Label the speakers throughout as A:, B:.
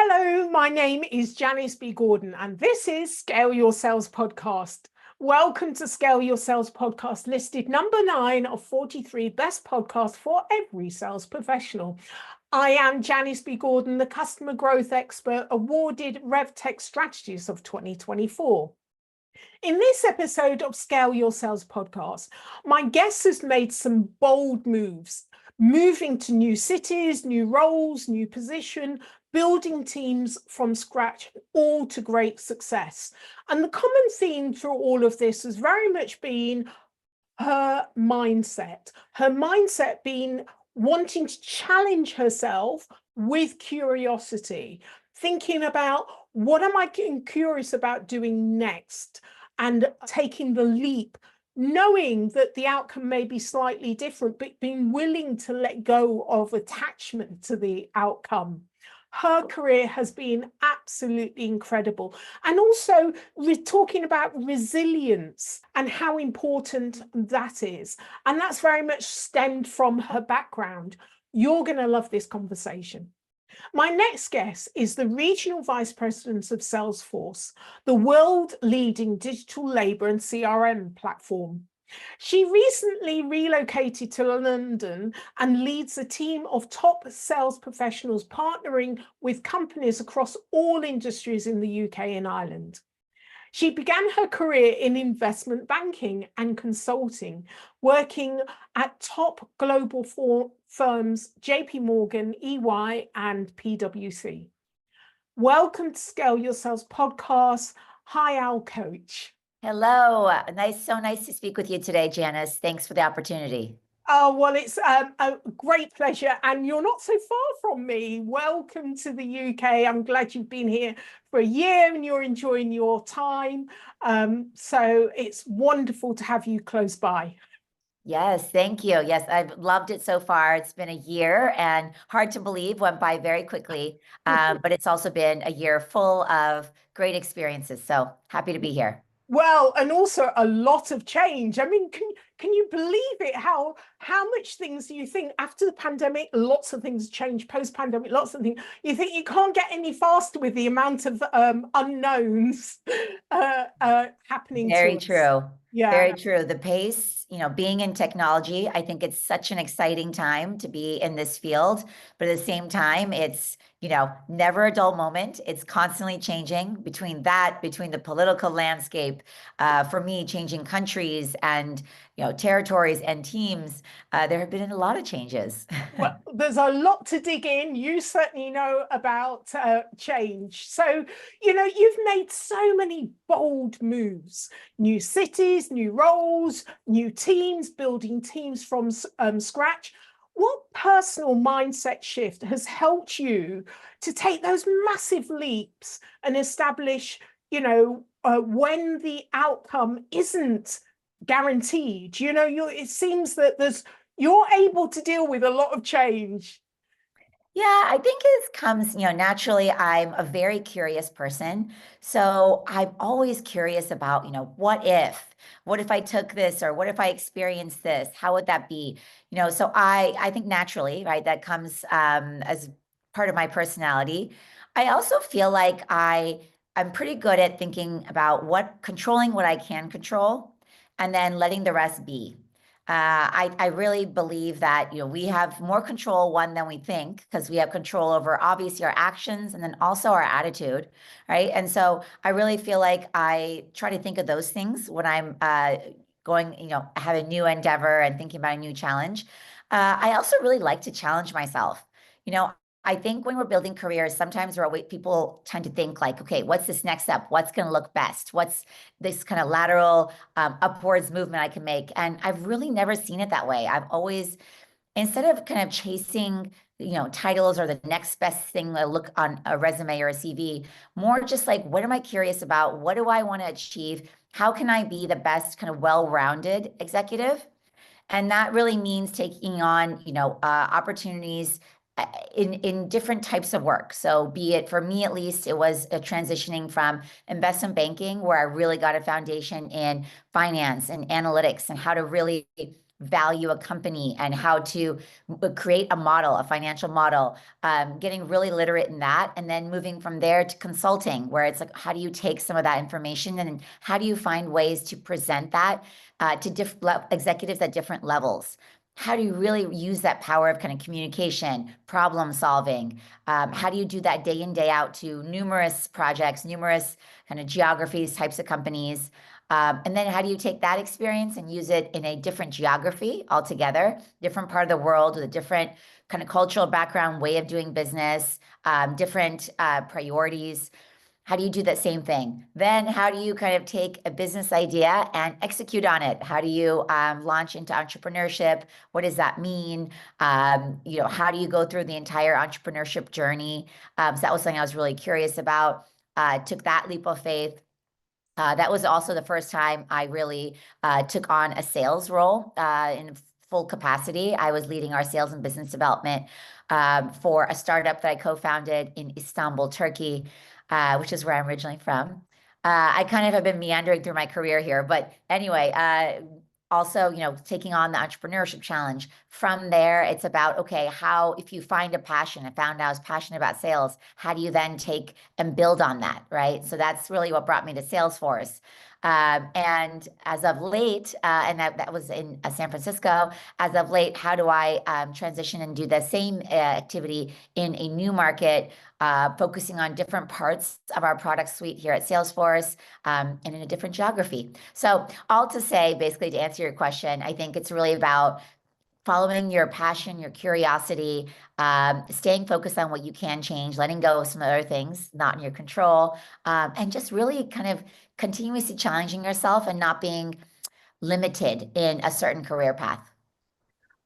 A: Hello, my name is Janice B. Gordon, and this is Scale Your Sales Podcast. Welcome to Scale Your Sales Podcast, listed number 9 of 43 best podcasts for every sales professional. I am Janice B. Gordon, the customer growth expert awarded RevTech Strategist of 2024. In this episode of Scale Your Sales Podcast, my guest has made some bold moves, moving to new cities, new roles, new position, building teams from scratch, all to great success. And the common theme through all of this has very much been her mindset being wanting to challenge herself with curiosity, thinking about what am I curious about doing next, and taking the leap, knowing that the outcome may be slightly different, but being willing to let go of attachment to the outcome. Her career has been absolutely incredible. And also, we're talking about resilience and how important that is. And that's very much stemmed from her background. You're going to love this conversation. My next guest is the Regional Vice President of Salesforce, the world-leading digital labor and CRM platform. She recently relocated to London and leads a team of top sales professionals partnering with companies across all industries in the UK and Ireland. She began her career in investment banking and consulting, working at top global firms JP Morgan, EY, and PwC. Welcome to Scale Your Sales Podcast. Hayal Koc.
B: Hello, so nice to speak with you today, Janice. Thanks for the opportunity.
A: Oh, well, it's a great pleasure. And you're not so far from me. Welcome to the UK. I'm glad you've been here for a year and you're enjoying your time. So it's wonderful to have you close by.
B: Yes, thank you. Yes, I've loved it so far. It's been a year and hard to believe, went by very quickly. But it's also been a year full of great experiences. So happy to be here.
A: Well, and also a lot of change. I mean, can you believe it? How much things do you think after the pandemic? Lots of things change. Post-pandemic, lots of things. You think you can't get any faster with the amount of unknowns happening.
B: Very true.
A: Yeah,
B: very true. The pace, being in technology, I think it's such an exciting time to be in this field. But at the same time, it's never a dull moment. It's constantly changing between the political landscape, for me, changing countries and, territories and teams. There have been a lot of changes.
A: Well, there's a lot to dig in. You certainly know about change. So, you've made so many bold moves, new cities, new roles, new teams, building teams from scratch. What personal mindset shift has helped you to take those massive leaps and establish, when the outcome isn't guaranteed? It seems that you're able to deal with a lot of change.
B: Yeah, I think it comes, naturally. I'm a very curious person. So I'm always curious about, what if I took this, or what if I experienced this? How would that be? So I think naturally, right, that comes as part of my personality. I also feel like I'm pretty good at thinking about controlling what I can control and then letting the rest be. I really believe that, we have more control, than we think, because we have control over obviously our actions and then also our attitude, right? And so I really feel like I try to think of those things when I'm going, have a new endeavor and thinking about a new challenge. I also really like to challenge myself. I think when we're building careers, sometimes people tend to think like, okay, what's this next step? What's going to look best? What's this kind of lateral upwards movement I can make? And I've really never seen it that way. I've always, instead of kind of chasing, titles or the next best thing to look on a resume or a CV, more just like, what am I curious about? What do I want to achieve? How can I be the best kind of well-rounded executive? And that really means taking on, opportunities in different types of work. So be it, for me at least, it was a transitioning from investment banking, where I really got a foundation in finance and analytics and how to really value a company and how to create a model, a financial model, getting really literate in that, and then moving from there to consulting, where it's like, how do you take some of that information and how do you find ways to present that to executives at different levels? How do you really use that power of kind of communication, problem solving? How do you do that day in, day out to numerous projects, numerous kind of geographies, types of companies? And then how do you take that experience and use it in a different geography altogether, different part of the world with a different kind of cultural background, way of doing business, different priorities? How do you do that same thing? Then how do you kind of take a business idea and execute on it? How do you launch into entrepreneurship? What does that mean? How do you go through the entire entrepreneurship journey? So that was something I was really curious about. Took that leap of faith. That was also the first time I really took on a sales role in full capacity. I was leading our sales and business development for a startup that I co-founded in Istanbul, Turkey, which is where I'm originally from. I kind of have been meandering through my career here, but anyway, also, taking on the entrepreneurship challenge. From there, it's about, okay, if you find a passion, I found I was passionate about sales, how do you then take and build on that, right? So that's really what brought me to Salesforce. And as of late, and that was in San Francisco, as of late, how do I transition and do the same activity in a new market, focusing on different parts of our product suite here at Salesforce, and in a different geography. So all to say, basically, to answer your question, I think it's really about following your passion, your curiosity, staying focused on what you can change, letting go of some other things not in your control, and just really kind of continuously challenging yourself and not being limited in a certain career path.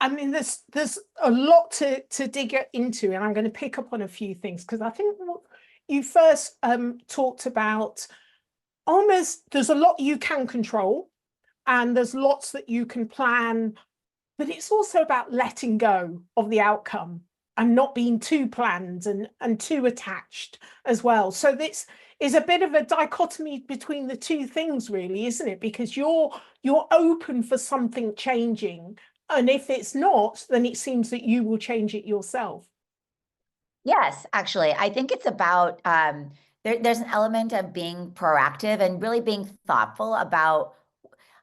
A: I mean, there's a lot to dig into, and I'm going to pick up on a few things because I think what you first talked about, almost there's a lot you can control and there's lots that you can plan, but it's also about letting go of the outcome and not being too planned and too attached as well. So this is a bit of a dichotomy between the two things, really, isn't it? Because you're open for something changing, and if it's not, then it seems that you will change it yourself.
B: Yes, actually, I think it's about there's an element of being proactive and really being thoughtful about.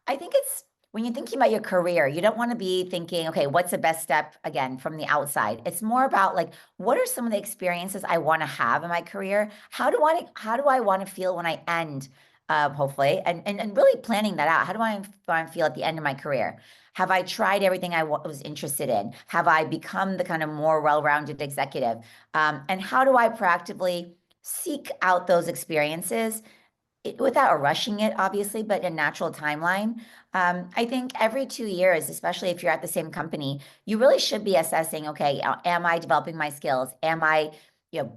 B: I think it's when you're thinking about your career, you don't want to be thinking, okay, what's the best step again from the outside? It's more about like, what are some of the experiences I want to have in my career? How do I want to feel when I end, hopefully, and really planning that out. How do I want to feel at the end of my career? Have I tried everything I was interested in? Have I become the kind of more well-rounded executive? And how do I proactively seek out those experiences without rushing it, obviously, but a natural timeline? I think every 2 years, especially if you're at the same company, you really should be assessing, okay, am I developing my skills? Am I,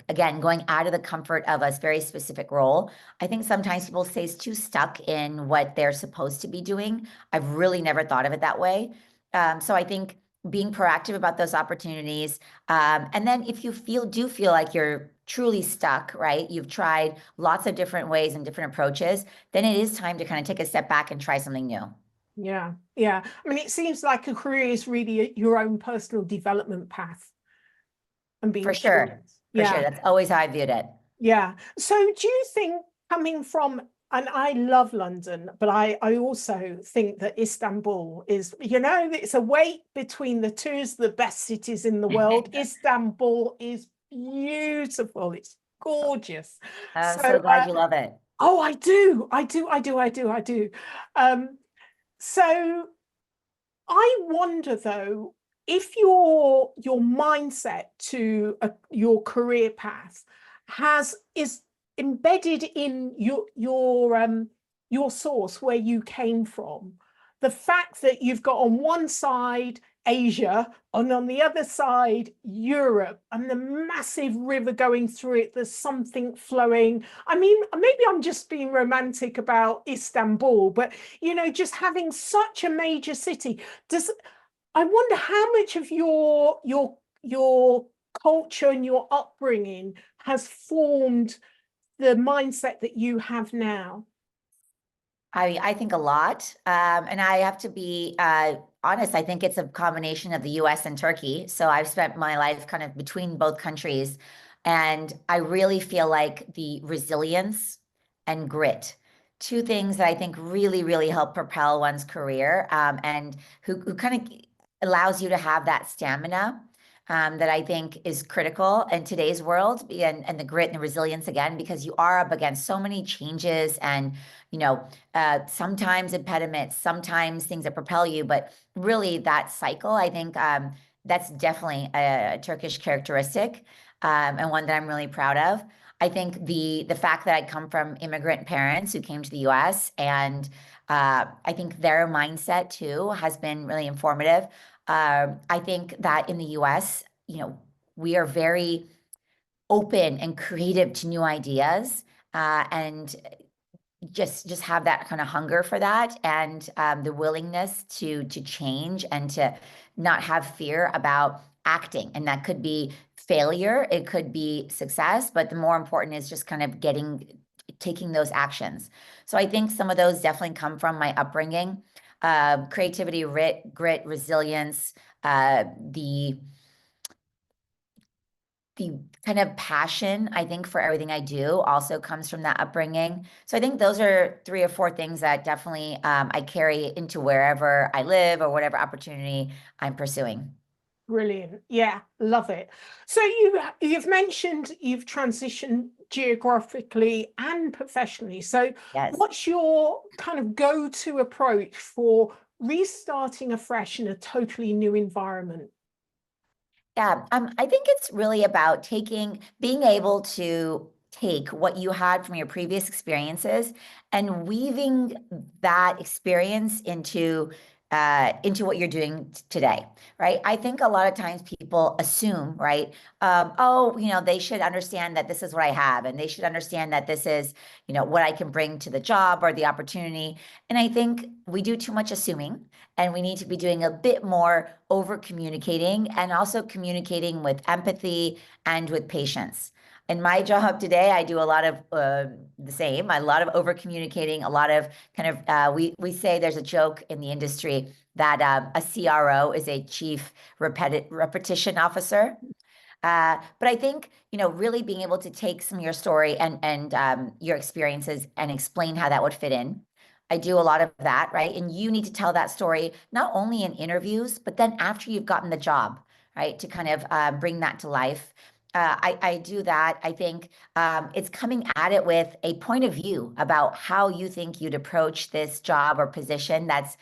B: again, going out of the comfort of a very specific role? I think sometimes people stay too stuck in what they're supposed to be doing. I've really never thought of it that way. So I think being proactive about those opportunities. And then if you do feel like you're truly stuck, right? You've tried lots of different ways and different approaches, then it is time to kind of take a step back and try something new.
A: Yeah, yeah. I mean, it seems like a career is really your own personal development path and being
B: For sure.
A: curious.
B: For sure.
A: Yeah,
B: That's always how I viewed it.
A: yeah. So do you think coming from, and I love London, but I also think that Istanbul is, it's a weight between the two is the best cities in the world. Istanbul is beautiful. It's gorgeous.
B: I'm
A: So,
B: so glad you love it.
A: oh, I do. So I wonder though, if your mindset to your career path is embedded in your source where you came from, the fact that you've got on one side Asia and on the other side Europe and the massive river going through it, there's something flowing. I mean, maybe I'm just being romantic about Istanbul, but just having such a major city, I wonder how much of your culture and your upbringing has formed the mindset that you have now.
B: I think a lot. And I have to be honest, I think it's a combination of the US and Turkey. So I've spent my life kind of between both countries. And I really feel like the resilience and grit, two things that I think really, really help propel one's career, and who kind of allows you to have that stamina. That I think is critical in today's world, and the grit and the resilience again, because you are up against so many changes and, sometimes impediments, sometimes things that propel you, but really that cycle, I think that's definitely a Turkish characteristic, and one that I'm really proud of. I think the fact that I come from immigrant parents who came to the U.S. and I think their mindset too has been really informative. I think that in the US, we are very open and creative to new ideas, and just have that kind of hunger for that, and the willingness to change and to not have fear about acting. And that could be failure, it could be success, but the more important is just kind of taking those actions. So I think some of those definitely come from my upbringing. Creativity, grit, resilience, the kind of passion, I think, for everything I do also comes from that upbringing. So I think those are 3 or 4 things that definitely I carry into wherever I live or whatever opportunity I'm pursuing.
A: Brilliant. Yeah, love it. So you've mentioned you've transitioned geographically and professionally. So
B: Yes.
A: what's your kind of go-to approach for restarting afresh in a totally new environment?
B: Yeah, I think it's really about being able to take what you had from your previous experiences and weaving that experience into what you're doing today, right? I think a lot of times people assume, right? Oh, they should understand that this is what I have, and they should understand that this is, what I can bring to the job or the opportunity. And I think we do too much assuming, and we need to be doing a bit more over communicating and also communicating with empathy and with patience. In my job today, I do a lot of the same, a lot of over communicating, a lot of kind of, we say there's a joke in the industry that a CRO is a chief repetition officer. But I think, really being able to take some of your story and your experiences and explain how that would fit in. I do a lot of that, right? And you need to tell that story not only in interviews, but then after you've gotten the job, right? To kind of bring that to life. I do that. I think it's coming at it with a point of view about how you think you'd approach this job or position that's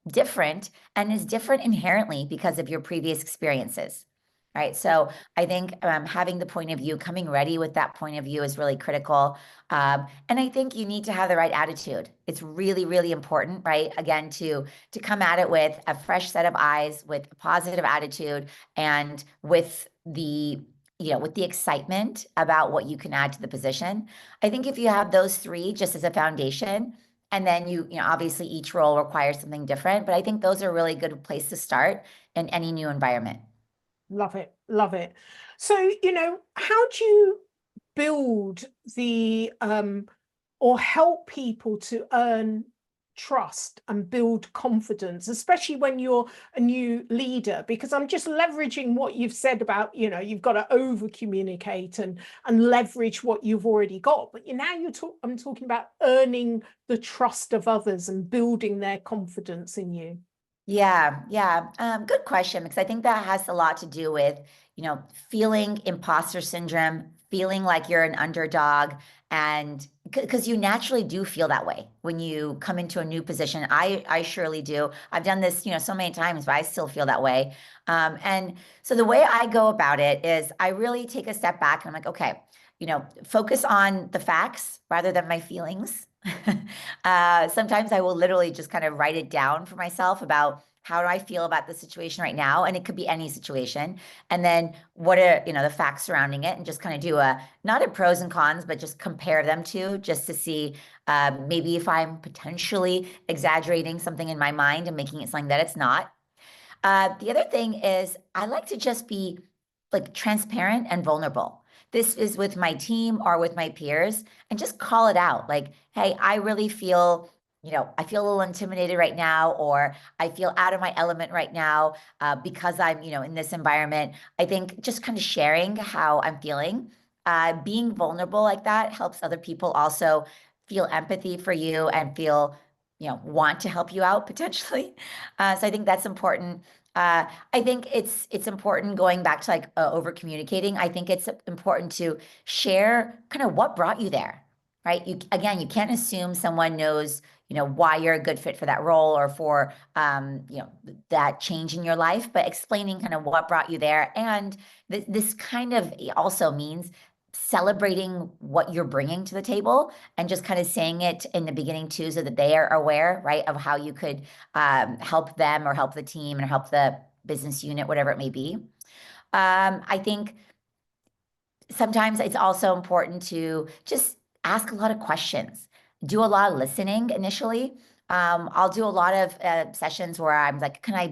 B: different and is different inherently because of your previous experiences. Right. So I think having the point of view, coming ready with that point of view is really critical. And I think you need to have the right attitude. It's really, really important, right? Again, to come at it with a fresh set of eyes, with a positive attitude, and with the excitement about what you can add to the position. I think if you have those 3 just as a foundation, and then obviously each role requires something different, but I think those are a really good place to start in any new environment.
A: Love it. Love it. So, how do you build or help people to earn trust and build confidence, especially when you're a new leader? Because I'm just leveraging what you've said about, you've got to over communicate and leverage what you've already got. But I'm talking about earning the trust of others and building their confidence in you.
B: Yeah, yeah. Good question, because I think that has a lot to do with, feeling imposter syndrome, feeling like you're an underdog, and because you naturally do feel that way when you come into a new position. I surely do. I've done this, so many times, but I still feel that way. And so the way I go about it is I really take a step back and I'm like, okay, focus on the facts rather than my feelings. Sometimes I will literally just kind of write it down for myself about how do I feel about the situation right now, and it could be any situation. And then what are the facts surrounding it, and just kind of do not a pros and cons, but just compare them just to see maybe if I'm potentially exaggerating something in my mind and making it something that it's not. The other thing is I like to just be like transparent and vulnerable. This is with my team or with my peers, and just call it out. Like, hey, I really feel I feel a little intimidated right now, or I feel out of my element right now because I'm, in this environment. I think just kind of sharing how I'm feeling, being vulnerable like that helps other people also feel empathy for you and feel, want to help you out potentially. So I think that's important. I think it's important going back to like over communicating. I think it's important to share kind of what brought you there, right? You can't assume someone knows why you're a good fit for that role or for that change in your life, but explaining kind of what brought you there. And this kind of also means celebrating what you're bringing to the table and just kind of saying it in the beginning too, so that they are aware, right, of how you could help them or help the team or help the business unit, whatever it may be. I think sometimes it's also important to just ask a lot of questions, do a lot of listening initially. I'll do a lot of sessions where I'm like, can I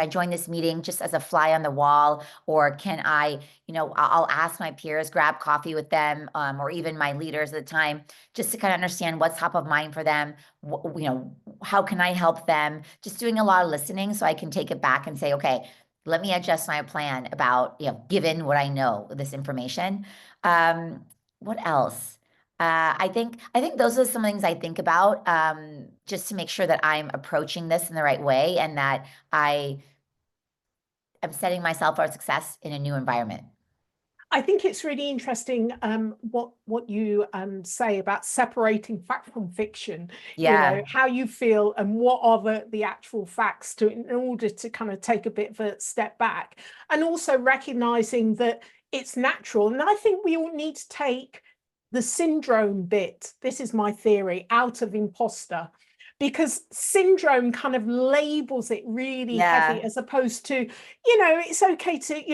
B: join this meeting just as a fly on the wall? Or can I, I'll ask my peers, grab coffee with them, or even my leaders at the time, just to kind of understand what's top of mind for them. How can I help them? Just doing a lot of listening so I can take it back and say, okay, let me adjust my plan about, given what I know, this information. What else? I think those are some things I think about, just to make sure that I'm approaching this in the right way and that I am setting myself for success in a new environment.
A: I think it's really interesting what you say about separating fact from fiction,
B: Yeah,
A: how you feel and what are the actual facts in order to kind of take a bit of a step back, and also recognizing that it's natural. And I think we all need to take the syndrome bit, this is my theory, out of imposter, because syndrome kind of labels it really heavy,
B: yeah,
A: as opposed to, it's okay to,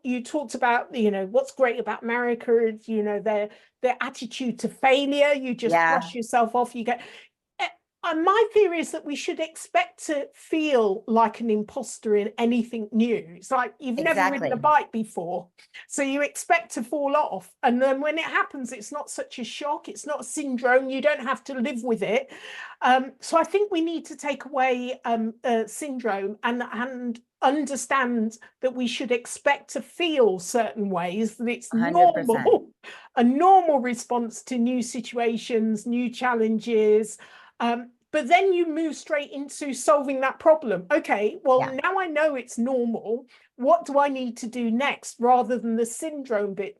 A: you talked about, what's great about America is, their attitude to failure. You just
B: yeah,
A: brush yourself off, you get. And my theory is that we should expect to feel like an imposter in anything new. It's like you've never ridden a
B: exactly.
A: bike before, so you expect to fall off. And then when it happens, it's not such a shock. It's not a syndrome. You don't have to live with it. So I think we need to take away syndrome and understand that we should expect to feel certain ways, that it's
B: 100%.
A: normal, a normal response to new situations, new challenges. But then you move straight into solving that problem. Okay, well,
B: Yeah.
A: now I know it's normal. What do I need to do next, rather than the syndrome bit?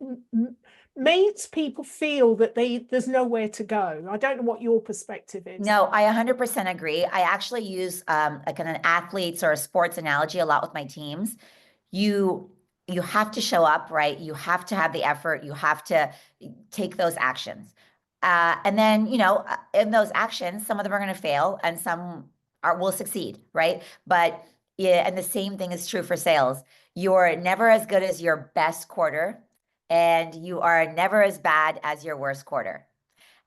A: Makes people feel that there's nowhere to go. I don't know what your perspective is.
B: No, I 100% agree. I actually use like an athletes or a sports analogy a lot with my teams. You you have to show up, right? You have to have the effort. You have to take those actions. And then, in those actions, some of them are going to fail and some will succeed, right? But yeah, and the same thing is true for sales. You're never as good as your best quarter, and you are never as bad as your worst quarter.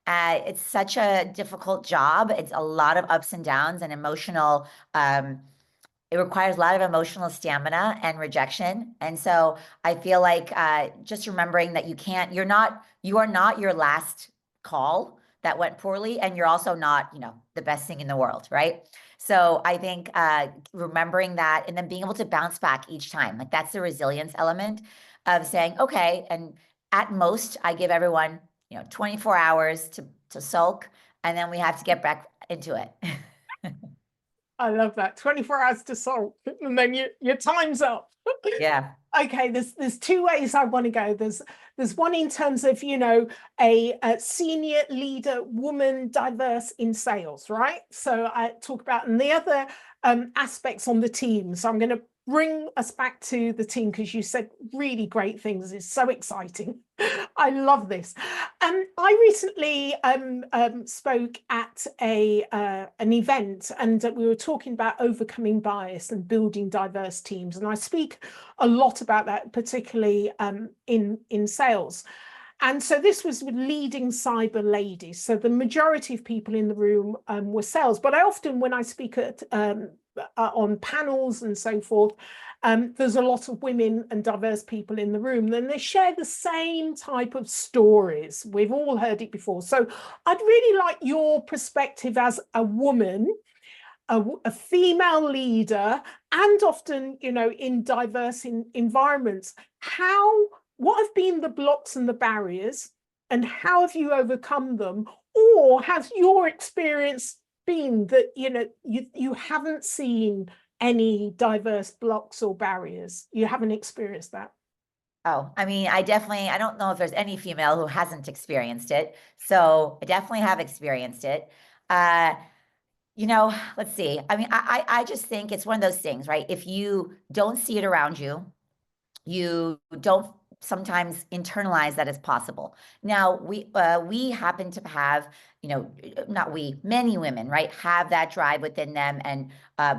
B: It's such a difficult job. It's a lot of ups and downs and emotional. It requires a lot of emotional stamina and rejection. And so I feel like just remembering that you are not your last call that went poorly, and you're also not, the best thing in the world, right? So I think remembering that and then being able to bounce back each time, like that's the resilience element of saying, okay, and at most I give everyone 24 hours to sulk, and then we have to get back into it.
A: I love that. 24 hours to solve, and then your time's up.
B: Yeah.
A: Okay, there's two ways I want to go. There's one in terms of, a senior leader woman, diverse in sales, right? So I talk about, and the other aspects on the team. So I'm going to bring us back to the team, because you said really great things. It's so exciting. I love this. I recently spoke at an event, and we were talking about overcoming bias and building diverse teams. And I speak a lot about that, particularly in sales. And so this was with leading cyber ladies. So the majority of people in the room were sales. But I often, when I speak at on panels and so forth, there's a lot of women and diverse people in the room, then they share the same type of stories. We've all heard it before. So I'd really like your perspective as a woman, a female leader, and often, in diverse environments. What have been the blocks and the barriers, and how have you overcome them? Or has your experience been that, you haven't seen any diverse blocks or barriers? You haven't experienced that?
B: Oh, I mean, I don't know if there's any female who hasn't experienced it. So I definitely have experienced it. Uh, let's see. I mean, I just think it's one of those things, right? If you don't see it around you, you don't sometimes internalize that as possible. Now, we happen to have, not we, many women, right, have that drive within them, and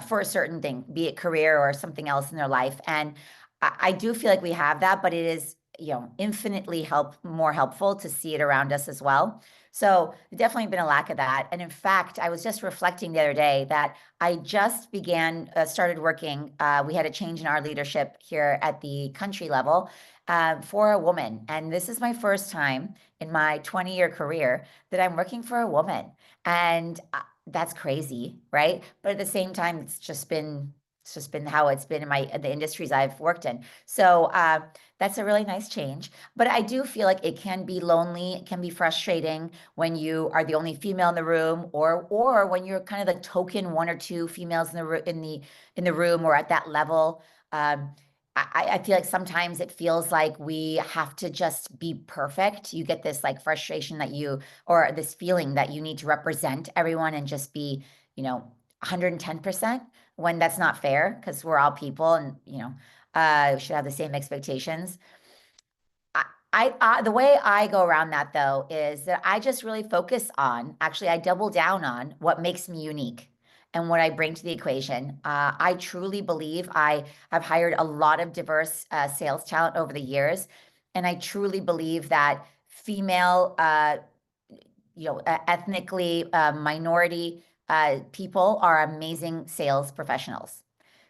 B: for a certain thing, be it career or something else in their life. And I do feel like we have that, but it is, infinitely more helpful to see it around us as well. So definitely been a lack of that. And in fact, I was just reflecting the other day that I just started working. We had a change in our leadership here at the country level for a woman. And this is my first time in my 20-year career that I'm working for a woman. And that's crazy, right? But at the same time, it's just been how it's been in the industries I've worked in. So that's a really nice change. But I do feel like it can be lonely, it can be frustrating when you are the only female in the room, or when you're kind of the token one or two females in the room or at that level. I feel like sometimes it feels like we have to just be perfect. You get this like frustration or this feeling that you need to represent everyone and just be, 110%, when that's not fair, because we're all people, and should have the same expectations. The way I go around that, though, is that I just really focus on, actually, I double down on what makes me unique and what I bring to the equation. I truly believe I have hired a lot of diverse sales talent over the years, and I truly believe that female, ethnically minority people are amazing sales professionals.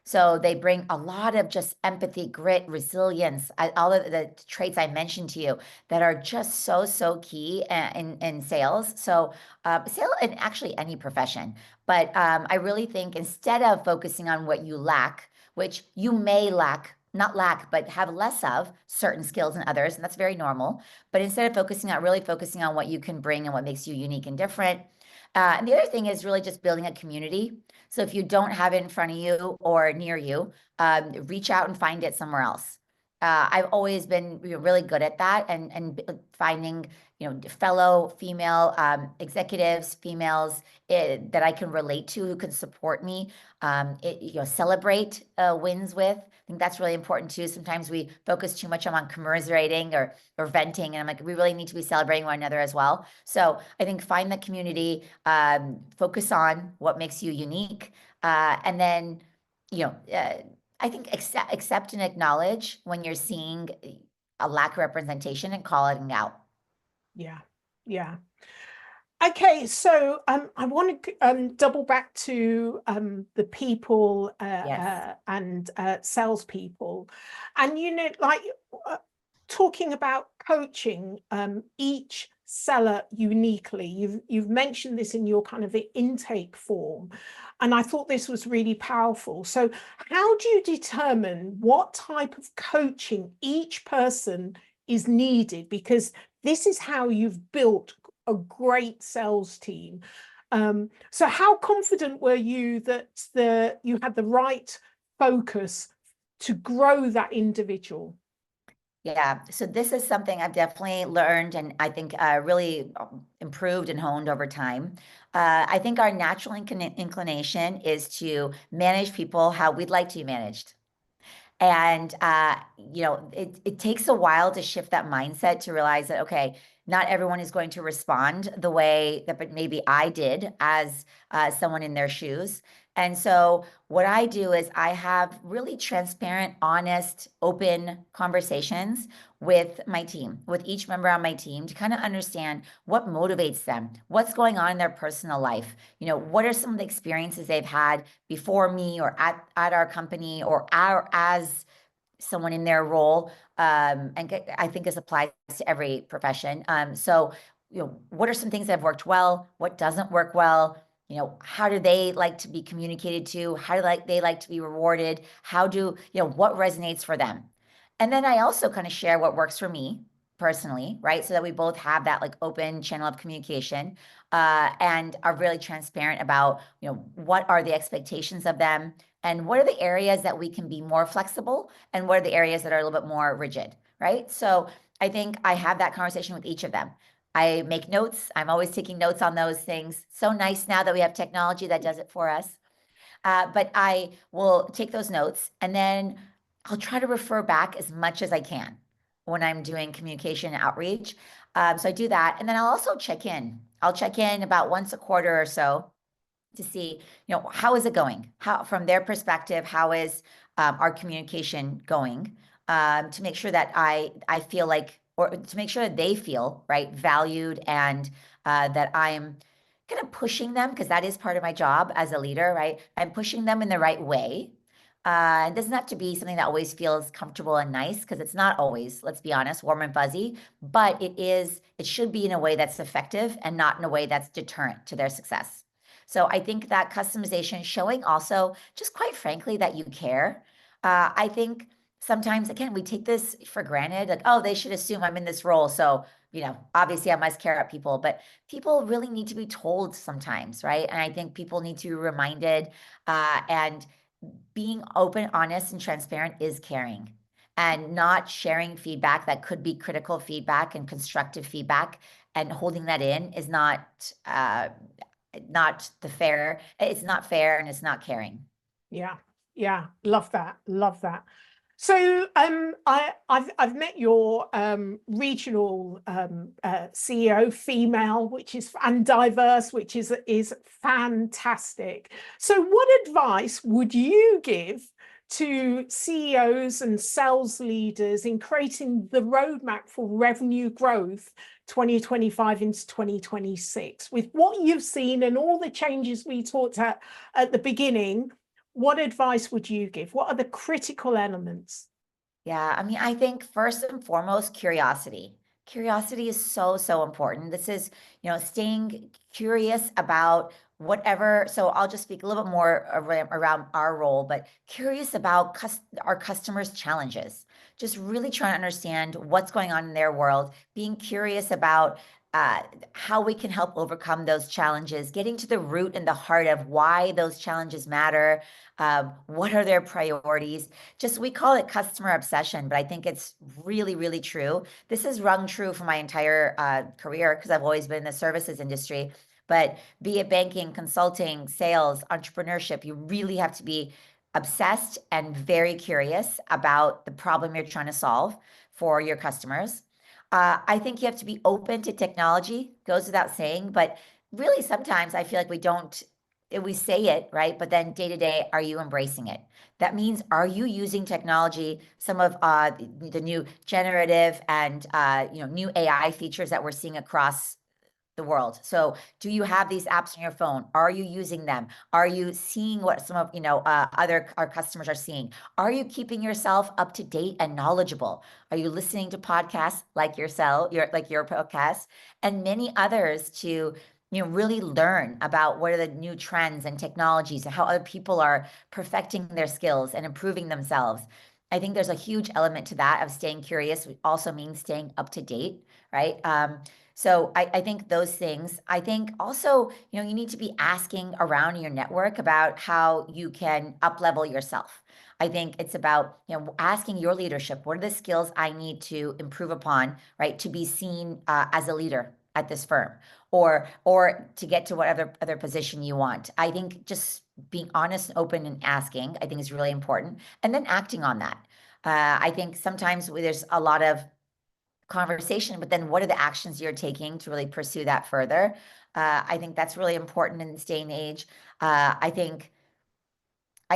B: So they bring a lot of just empathy, grit, resilience, all of the traits I mentioned to you that are just so, so key in sales. So sales in actually any profession. But I really think instead of focusing on what you lack, which you may not lack, but have less of certain skills than others, and that's very normal. But instead of really focusing on what you can bring and what makes you unique and different. And the other thing is really just building a community. So if you don't have it in front of you or near you, reach out and find it somewhere else. I've always been really good at that, and finding fellow female executives, females that I can relate to, who can support me, celebrate wins with. I think that's really important too. Sometimes we focus too much on commiserating or venting, and I'm like, we really need to be celebrating one another as well. So I think find the community, focus on what makes you unique, and then I think accept and acknowledge when you're seeing a lack of representation and calling it out.
A: Yeah, yeah. Okay, so I want to double back to the people
B: Yes.
A: and salespeople, and talking about coaching each seller uniquely. You've mentioned this in your kind of the intake form, and I thought this was really powerful. So, how do you determine what type of coaching each person is needed? Because this is how you've built a great sales team. So how confident were you that you had the right focus to grow that individual?
B: Yeah, so this is something I've definitely learned, and I think really improved and honed over time. I think our natural inclination is to manage people how we'd like to be managed. And it takes a while to shift that mindset to realize that, okay, not everyone is going to respond the way that maybe I did as someone in their shoes. And so what I do is I have really transparent, honest, open conversations with my team, with each member on my team, to kind of understand what motivates them, what's going on in their personal life. What are some of the experiences they've had before me, or at our company, or as someone in their role. And I think this applies to every profession. So, what are some things that have worked well? What doesn't work well? How do they like to be communicated to? How do they like to be rewarded? What resonates for them? And then I also kind of share what works for me personally, right? So that we both have that like open channel of communication, and are really transparent about, what are the expectations of them, and what are the areas that we can be more flexible, and what are the areas that are a little bit more rigid, right? So I think I have that conversation with each of them. I make notes. I'm always taking notes on those things. So nice now that we have technology that does it for us. But I will take those notes, and then I'll try to refer back as much as I can when I'm doing communication outreach. So I do that. And then I'll also check in. I'll check in about once a quarter or so to see, how is it going? How, from their perspective, how is our communication going? To make sure that I feel like, or to make sure that they feel right, valued, and that I'm kind of pushing them, because that is part of my job as a leader, right? I'm pushing them in the right way. It doesn't have to be something that always feels comfortable and nice, because it's not always, let's be honest, warm and fuzzy, but it should be in a way that's effective and not in a way that's deterrent to their success. So I think that customization, showing also, just quite frankly, that you care. I think sometimes, again, we take this for granted, like, oh, they should assume I'm in this role. So, obviously I must care about people, but people really need to be told sometimes, right? And I think people need to be reminded, and being open, honest, and transparent is caring. And not sharing feedback that could be critical feedback and constructive feedback, and holding that in, is not the fair. It's not fair, and it's not caring.
A: Yeah, yeah, love that, love that. So I've met your regional CEO, female, which is, and diverse, which is fantastic. So what advice would you give to CEOs and sales leaders in creating the roadmap for revenue growth 2025 into 2026? With what you've seen and all the changes we talked at the beginning, what advice would you give? What are the critical elements?
B: Yeah, I mean, I think first and foremost, curiosity. Curiosity is so, so important. This is, staying curious about whatever. So I'll just speak a little bit more around our role, but curious about our customers' challenges. Just really trying to understand what's going on in their world, being curious about how we can help overcome those challenges, getting to the root and the heart of why those challenges matter. What are their priorities? Just, we call it customer obsession, but I think it's really, really true. This has rung true for my entire career, because I've always been in the services industry. But be it banking, consulting, sales, entrepreneurship, you really have to be obsessed and very curious about the problem you're trying to solve for your customers. I think you have to be open to technology, goes without saying, but really sometimes I feel like we say it, right? But then day to day, are you embracing it? That means, are you using technology, some of the new generative and new AI features that we're seeing across the world? So do you have these apps on your phone? Are you using them? Are you seeing what some of our customers are seeing? Are you keeping yourself up to date and knowledgeable? Are you listening to podcasts like your podcast, and many others, to really learn about what are the new trends and technologies, and how other people are perfecting their skills and improving themselves? I think there's a huge element to that, of staying curious. It also means staying up to date, right? So I think those things. I think also, you need to be asking around your network about how you can up-level yourself. I think it's about, asking your leadership, what are the skills I need to improve upon, right, to be seen as a leader at this firm, or to get to whatever other position you want. I think just being honest and open and asking, I think, is really important, and then acting on that. I think sometimes there's a lot of conversation, but then what are the actions you're taking to really pursue that further? I think that's really important in this day and age. I think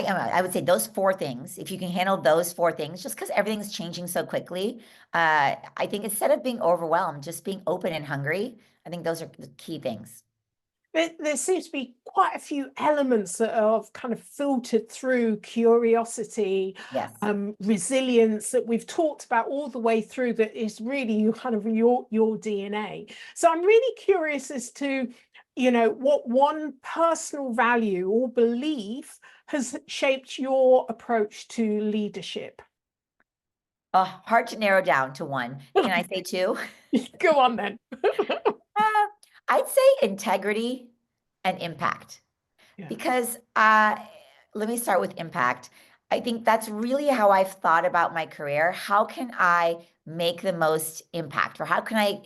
B: I would say those four things, if you can handle those four things, just because everything's changing so quickly, I think instead of being overwhelmed, just being open and hungry, I think those are the key things.
A: There seems to be quite a few elements that are kind of filtered through curiosity,
B: Yes.
A: resilience that we've talked about all the way through, that is really kind of your DNA. So I'm really curious as to, what one personal value or belief has shaped your approach to leadership.
B: Hard to narrow down to one. Can I say two?
A: Go on then.
B: I'd say integrity and impact.
A: Yeah.
B: Because let me start with impact. I think that's really how I've thought about my career. How can I make the most impact, or how can I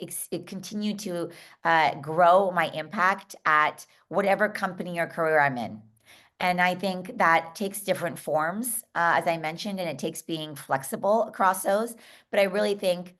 B: continue to grow my impact at whatever company or career I'm in? And I think that takes different forms, as I mentioned, and it takes being flexible across those. But I really think,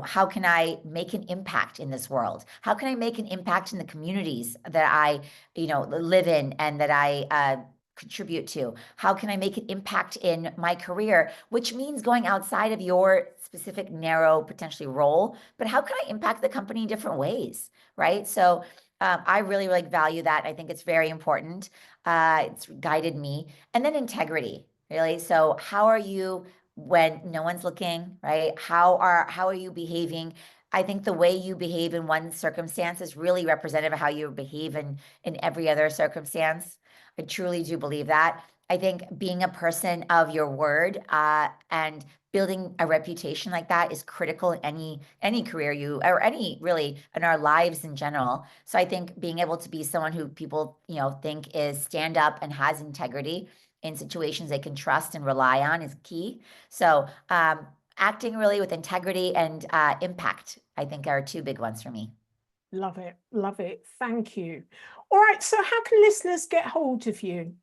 B: how can I make an impact in this world? How can I make an impact in the communities that I, live in and that I contribute to? How can I make an impact in my career, which means going outside of your specific narrow potentially role, but how can I impact the company in different ways, right? So I really, really value that. I think it's very important. It's guided me. And then integrity, really. So how are you when no one's looking, right? How are you behaving? I think the way you behave in one circumstance is really representative of how you behave in every other circumstance. I truly do believe that. I think being a person of your word and building a reputation like that is critical in any career you, or any really in our lives in general. So I think being able to be someone who people, think is stand up and has integrity in situations they can trust and rely on is key. So acting really with integrity and impact, I think, are two big ones for me.
A: Love it. Love it. Thank you. All right. So how can listeners get hold of you?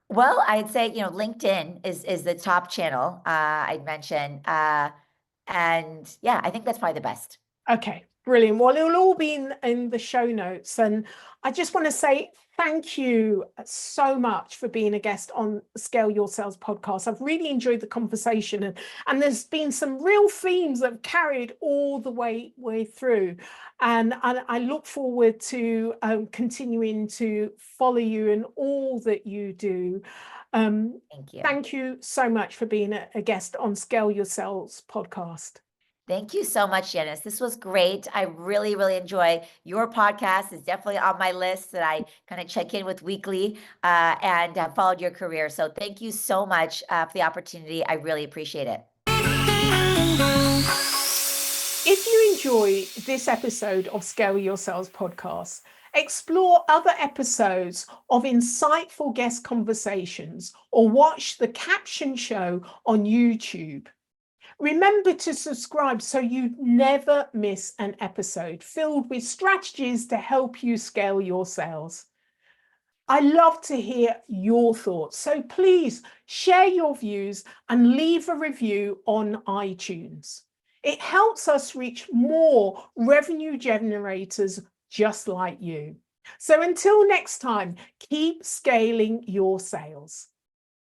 B: Well, I'd say, LinkedIn is the top channel I'd mention. And yeah, I think that's probably the best.
A: Okay, brilliant. Well, it'll all be in the show notes. And I just want to say thank you so much for being a guest on Scale Your Sales podcast. I've really enjoyed the conversation, and there's been some real themes that have carried all the way through. And I look forward to continuing to follow you in all that you do.
B: Thank you.
A: Thank you so much for being a guest on Scale Your Sales podcast.
B: Thank you so much, Janice. This was great. I really, really enjoy your podcast. It's definitely on my list that I kind of check in with weekly and have followed your career. So thank you so much for the opportunity. I really appreciate it.
A: If you enjoy this episode of Scale Your Sales podcast, explore other episodes of insightful guest conversations or watch the caption show on YouTube. Remember to subscribe so you never miss an episode filled with strategies to help you scale your sales. I love to hear your thoughts, so please share your views and leave a review on iTunes. It helps us reach more revenue generators just like you. So until next time, keep scaling your sales.